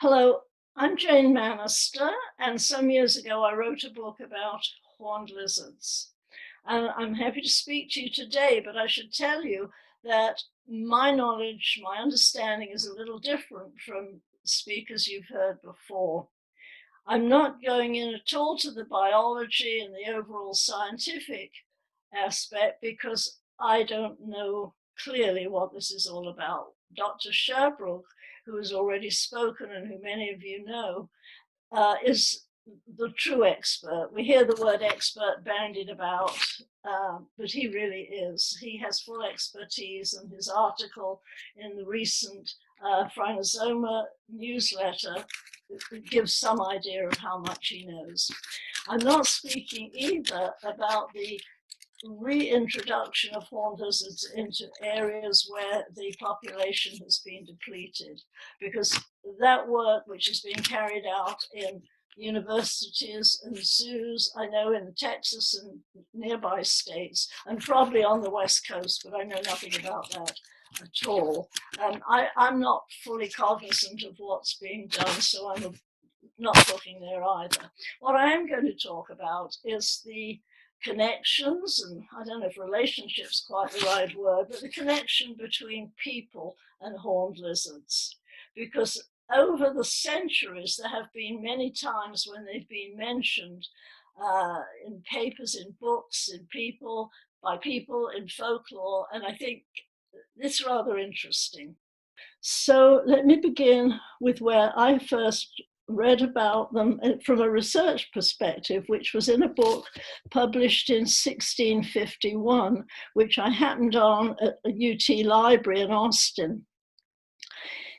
Hello, I'm Jane Manaster, and some years ago I wrote a book about horned lizards. And I'm happy to speak to you today, but I should tell you that my knowledge, my understanding is a little different from speakers you've heard before. I'm not going in at all to the biology and the overall scientific aspect because I don't know clearly what this is all about. Dr. Sherbrooke, who has already spoken and who many of you know, is the true expert. We hear the word expert bandied about, but he really is. He has full expertise, and his article in the recent Phrynosoma newsletter gives some idea of how much he knows. I'm not speaking either about the reintroduction of horned lizards into areas where the population has been depleted, because that work, which is being carried out in universities and zoos, I know in Texas and nearby states, and probably on the West Coast, but I know nothing about that at all. I'm not fully cognizant of what's being done, so I'm not looking there either. What I am going to talk about is the connections, and I don't know if relationship's quite the right word, but the connection between people and horned lizards. Because over the centuries, there have been many times when they've been mentioned in papers, in books, in people, by people, in folklore, and I think it's rather interesting. So let me begin with where I first read about them from a research perspective, which was in a book published in 1651, which I happened on at a UT library in Austin.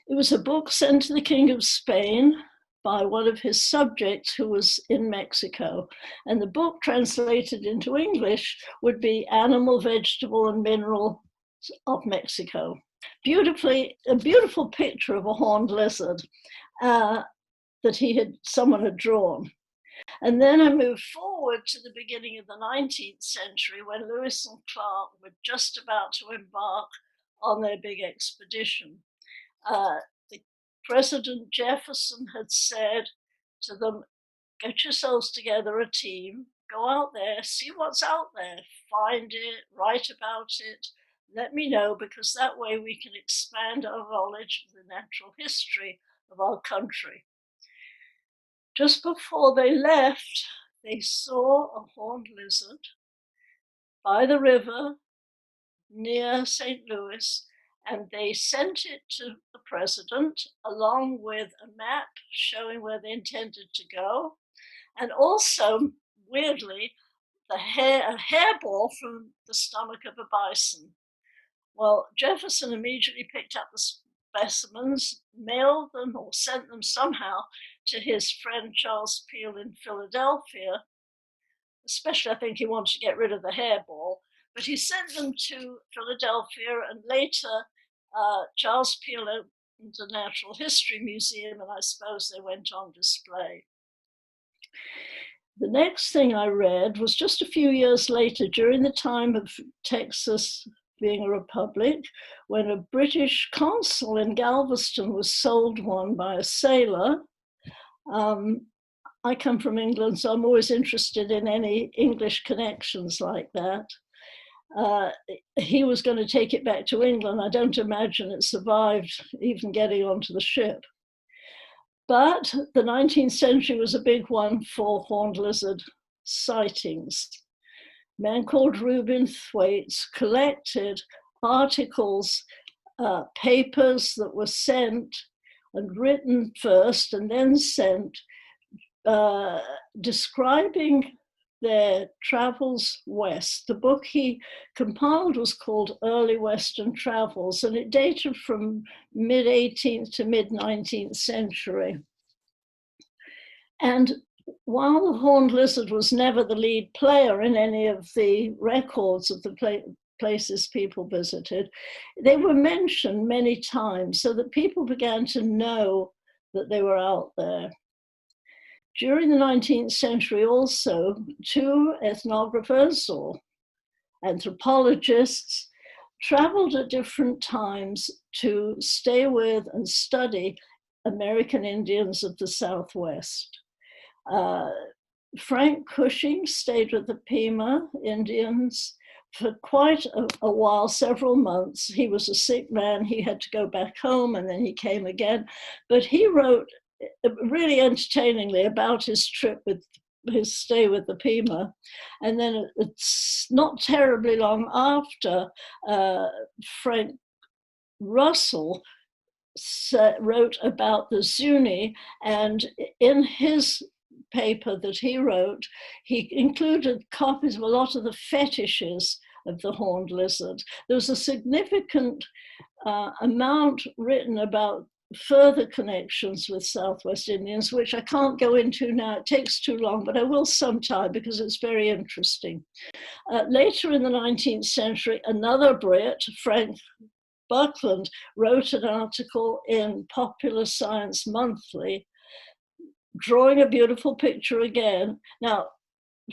It was a book sent to the King of Spain by one of his subjects who was in Mexico. And the book translated into English would be Animal, Vegetable, and Mineral of Mexico. A beautiful picture of a horned lizard that someone had drawn. And then I moved forward to the beginning of the 19th century when Lewis and Clark were just about to embark on their big expedition. The President Jefferson had said to them, get yourselves together, a team, go out there, see what's out there, find it, write about it, let me know, because that way we can expand our knowledge of the natural history of our country. Just before they left, they saw a horned lizard by the river near St. Louis, and they sent it to the president along with a map showing where they intended to go, and also, weirdly, a hairball from the stomach of a bison. Well, Jefferson immediately picked up the specimens, mailed them or sent them somehow to his friend Charles Peel in Philadelphia. Especially, I think he wanted to get rid of the hairball, but he sent them to Philadelphia, and later Charles Peel opened the Natural History Museum, and I suppose they went on display. The next thing I read was just a few years later, during the time of Texas being a republic, when a British consul in Galveston was sold one by a sailor. I come from England, so I'm always interested in any English connections like that. He was going to take it back to England. I don't imagine it survived even getting onto the ship. But the 19th century was a big one for horned lizard sightings. A man called Reuben Thwaites collected articles, papers that were sent and written first and then sent, describing their travels west. The book he compiled was called Early Western Travels, and it dated from mid-18th to mid-19th century. And while the horned lizard was never the lead player in any of the records of the places people visited, they were mentioned many times so that people began to know that they were out there. During the 19th century also, two ethnographers or anthropologists traveled at different times to stay with and study American Indians of the Southwest. Frank Cushing stayed with the Pima Indians for quite a while, several months. He was a sick man. He had to go back home and then he came again. But he wrote really entertainingly about his trip with his stay with the Pima. And then it's not terribly long after, Frank Russell wrote about the Zuni, and in his paper that he wrote, he included copies of a lot of the fetishes of the horned lizard. There was a significant amount written about further connections with Southwest Indians, which I can't go into now. It takes too long, but I will sometime because it's very interesting. Later in the 19th century, another Brit, Frank Buckland, wrote an article in Popular Science Monthly, drawing a beautiful picture again. Now,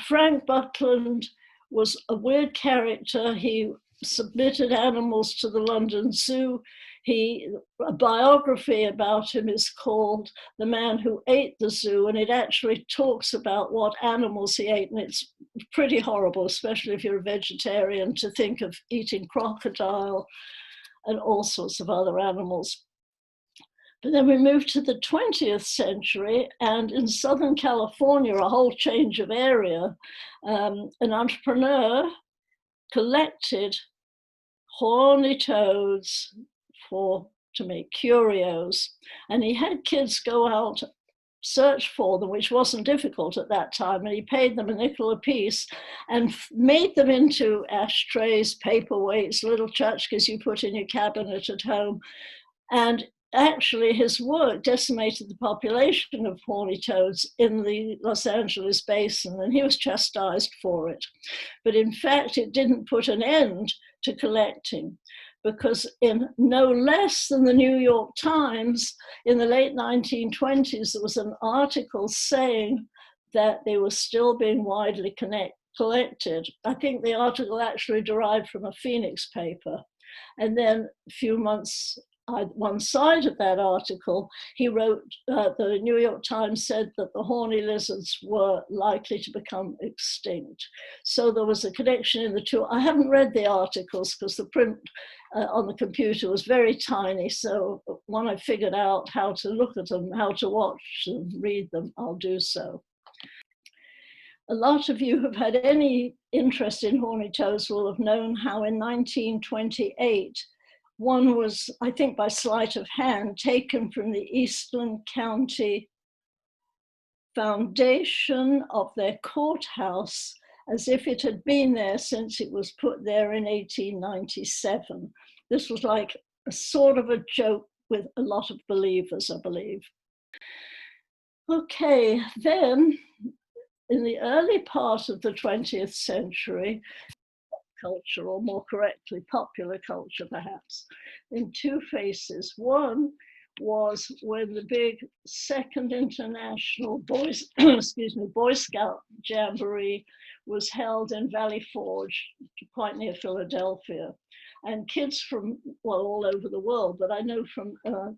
Frank Buckland was a weird character. He submitted animals to the London Zoo. A biography about him is called The Man Who Ate the Zoo, and it actually talks about what animals he ate, and it's pretty horrible, especially if you're a vegetarian, to think of eating crocodile and all sorts of other animals. But then we moved to the 20th century, and in Southern California, a whole change of area, an entrepreneur collected horny toads to make curios. And he had kids go out, search for them, which wasn't difficult at that time. And he paid them a nickel apiece and made them into ashtrays, paperweights, little tchotchkes you put in your cabinet at home. And actually, his work decimated the population of horny toads in the Los Angeles basin, and he was chastised for it. But in fact, it didn't put an end to collecting, because in no less than the New York Times in the late 1920s, there was an article saying that they were still being widely collected. I think the article actually derived from a Phoenix paper. And then a few months, one side of that article, he wrote, the New York Times said that the horny lizards were likely to become extinct. So there was a connection in the two. I haven't read the articles because the print on the computer was very tiny. So when I figured out how to look at them, how to watch them, read them, I'll do so. A lot of you who've had any interest in horny toads will have known how in 1928, one was, I think by sleight of hand, taken from the Eastland County foundation of their courthouse as if it had been there since it was put there in 1897. This was like a sort of a joke with a lot of believers, I believe. Okay, then in the early part of the 20th century, culture, or more correctly, popular culture perhaps, in two phases. One was when the big second international Boy Scout Jamboree was held in Valley Forge, quite near Philadelphia. And kids from, well, all over the world, but I know from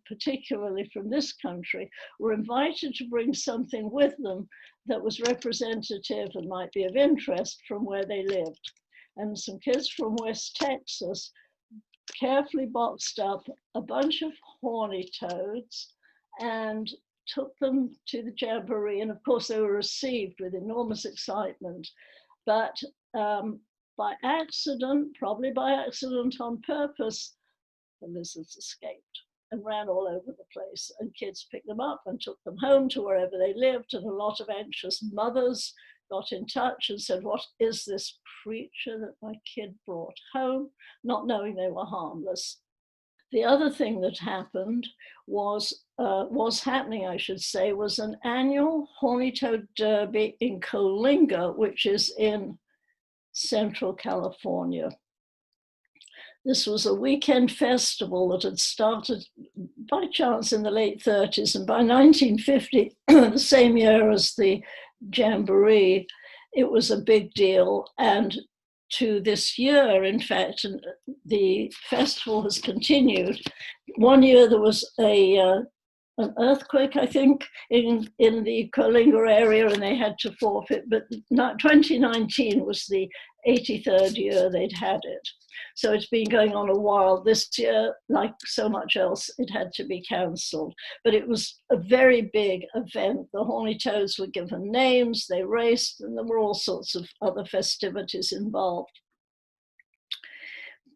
particularly from this country, were invited to bring something with them that was representative and might be of interest from where they lived. And some kids from West Texas carefully boxed up a bunch of horny toads and took them to the Jamboree. And of course, they were received with enormous excitement. But by accident, probably by accident on purpose, the lizards escaped and ran all over the place. And kids picked them up and took them home to wherever they lived. And a lot of anxious mothers got in touch and said, what is this creature that my kid brought home? Not knowing they were harmless. The other thing that happened was happening, I should say, was an annual horny toad derby in Coalinga, which is in Central California. This was a weekend festival that had started by chance in the late 30s, and by 1950, the same year as the Jamboree, it was a big deal. And to this year, in fact, the festival has continued. One year there was a an earthquake, I think, in the Coalinga area, and they had to forfeit. But 2019 was the 83rd year they'd had it. So it's been going on a while. This year, like so much else, it had to be cancelled. But it was a very big event. The horny toads were given names, they raced, and there were all sorts of other festivities involved.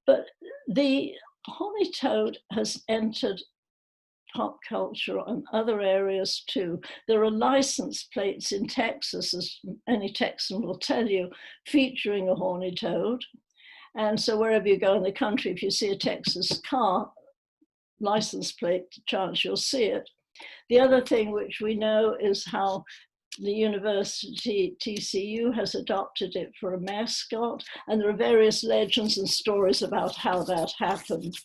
But the horny toad has entered pop culture and other areas too. There are license plates in Texas, as any Texan will tell you, featuring a horny toad. And so wherever you go in the country, if you see a Texas car license plate, chance you'll see it. The other thing which we know is how the university TCU has adopted it for a mascot, and there are various legends and stories about how that happened.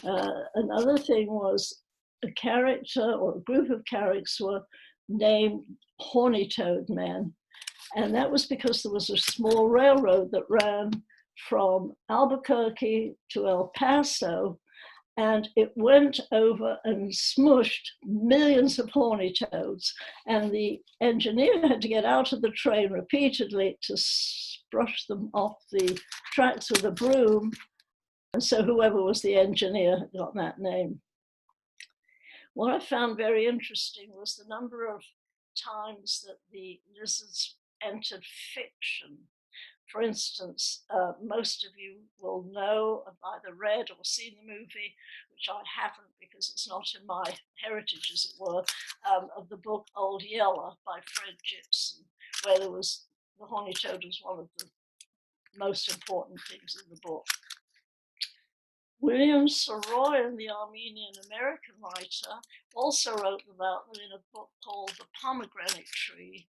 Another thing was a character or a group of characters were named Horny Toad Men, and that was because there was a small railroad that ran from Albuquerque to El Paso, and it went over and smushed millions of horny toads. And the engineer had to get out of the train repeatedly to brush them off the tracks with a broom. And so whoever was the engineer got that name. What I found very interesting was the number of times that the lizards entered fiction. For instance, most of you will know, have either read or seen the movie, which I haven't because it's not in my heritage, as it were, of the book Old Yeller by Fred Gibson, where there was the horny toad was one of the most important things in the book. William Soroyan, the Armenian-American writer, also wrote about them in a book called The Pomegranate Tree,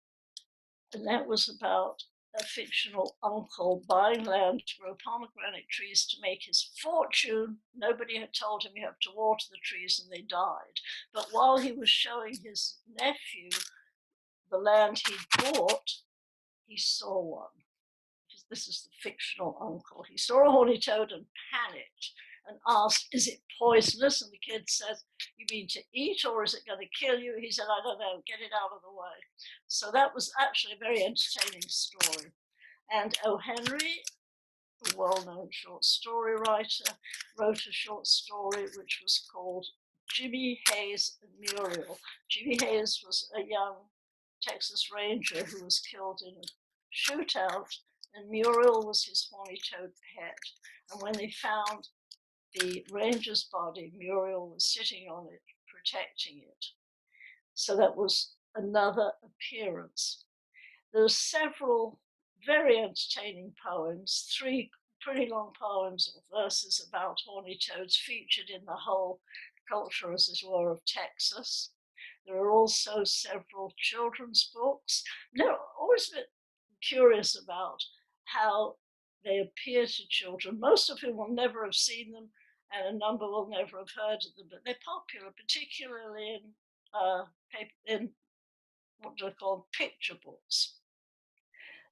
and that was about a fictional uncle buying land to grow pomegranate trees to make his fortune. Nobody had told him you have to water the trees, and they died. But while he was showing his nephew the land he'd bought, he saw one. This is the fictional uncle. He saw a horny toad and panicked and asked, "Is it poisonous?" And the kid said, "You mean to eat, or is it going to kill you?" He said, "I don't know, get it out of the way." So that was actually a very entertaining story. And O. Henry, a well-known short story writer, wrote a short story which was called Jimmy Hayes and Muriel. Jimmy Hayes was a young Texas Ranger who was killed in a shootout, and Muriel was his horny toad pet. And when they found the ranger's body, Muriel was sitting on it, protecting it. So that was another appearance. There are several very entertaining poems, 3 pretty long poems or verses about horny toads featured in the whole culture, as it were, of Texas. There are also several children's books. They're always a bit curious about how they appear to children, most of whom will never have seen them, and a number will never have heard of them, but they're popular, particularly in what do I call picture books.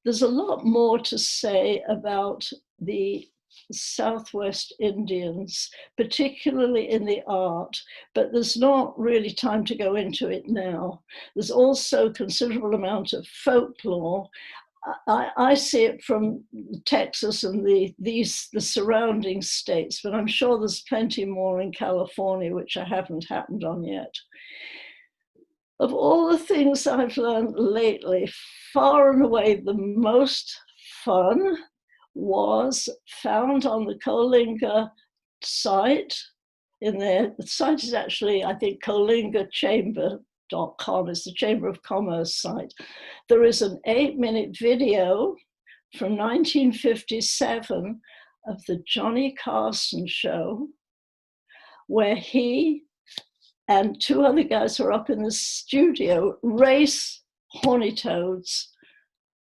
There's a lot more to say about the Southwest Indians, particularly in the art, but there's not really time to go into it now. There's also a considerable amount of folklore. I see it from Texas and the surrounding states, but I'm sure there's plenty more in California, which I haven't happened on yet. Of all the things I've learned lately, far and away the most fun was found on the Coalinga site. The site is actually, I think, colingachamber.com is the Chamber of Commerce site. There is an 8-minute video from 1957 of the Johnny Carson show, where he and 2 other guys who are up in the studio race horny toads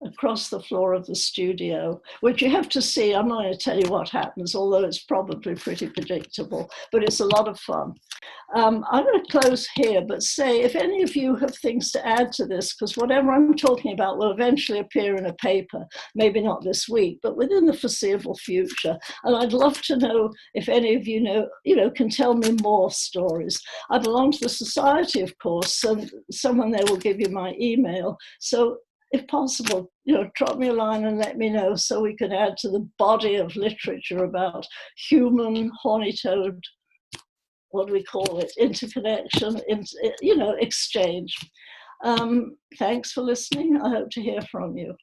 across the floor of the studio, which you have to see. I'm not going to tell you what happens, although it's probably pretty predictable, but it's a lot of fun. I'm going to close here, but say if any of you have things to add to this, because whatever I'm talking about will eventually appear in a paper, maybe not this week, but within the foreseeable future. And I'd love to know if any of you know, can tell me more stories. I belong to the society, of course, so someone there will give you my email. So if possible, drop me a line and let me know so we can add to the body of literature about human horny toad, what do we call it, interconnection, exchange. Thanks for listening. I hope to hear from you.